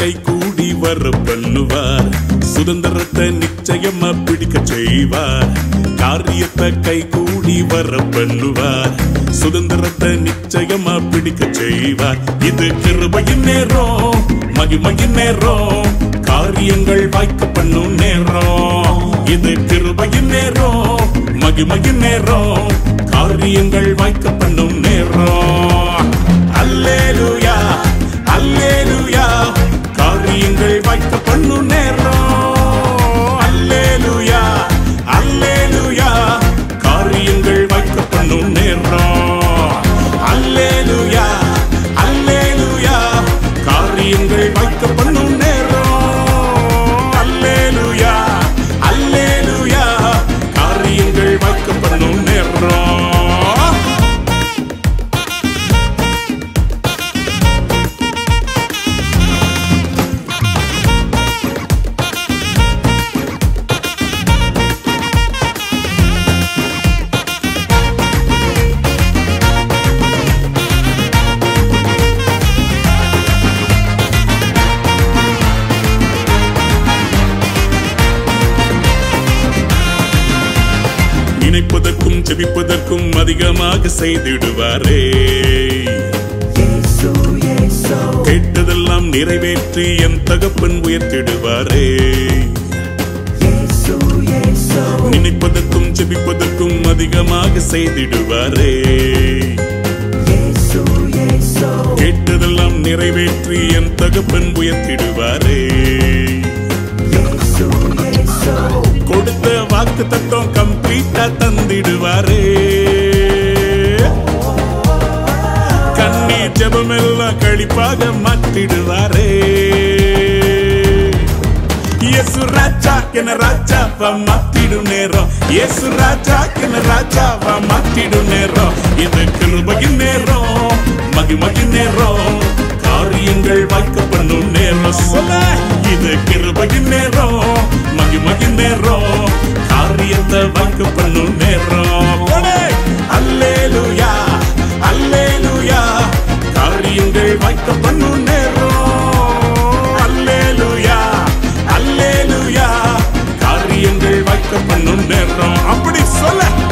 கை கூடி வர பண்ணுவார். சுதந்திரத்தை நிச்சயமா பிடிக்க செய்வார். காரியத்தை கை கூடி வர பண்ணுவார். சுதந்திரத்தை நிச்சயமா பிடிக்க செய்வார். இது கிருபையின் நேரம், மகிமையின் நேரம், காரியங்கள் வாய்க்க பண்ணும் நேரம். இது கிருபையின் நேரம், மகிமையின் நேரம், காரியங்கள் வாய்க்க பண்ணும் நேரம். அல்லேலூயா அல்லேலூயா, காரியங்கள் வாய்க்க பண்ணும் நேரம். அல்லேலூயா அல்லேலூயா, காரியங்கள் வாய்க்க பண்ணும் நேரம். அல்லேலூயா அல்லேலூயா, காரியங்கள் வாய்க்க பண்ணும் நேரம். அல்லேலூயா அல்லேலூயா, காரியங்கள் வாய்க்க பண்ணும் நேரம். நினைப்பதற்கும் ஜெபிப்பதற்கும் அதிகமாக செய்திடுவாரே. கேட்டதெல்லாம் நிறைவேற்றி என் தகப்பன் உயர்த்திடுவாரே. நினைப்பதற்கும் ஜெபிப்பதற்கும் அதிகமாக செய்திடுவாரே. கேட்டதெல்லாம் நிறைவேற்றி என் தகப்பன் உயர்த்திடுவாரே. கொடுத்த வாக்கு தத்துவம் கம்ப்ளீட்டா தந்திடுவாரே. கண்ணீர் ஜெபம் எல்லாம் கழிப்பாக மாற்றிடுவாரே. இயேசு ராஜா என ராஜாவா மாற்றிடும் நேரம். இயேசு ராஜா என ராஜாவா மாற்றிடும் நேரம். இது கிருபையின் நேரம், மகிமையின் நேரம், காரியங்கள் வாய்க்க பண்ணும் நேரம். சொல்ல இது கிருபையின் நேரம், மகிமையின் நேரம்,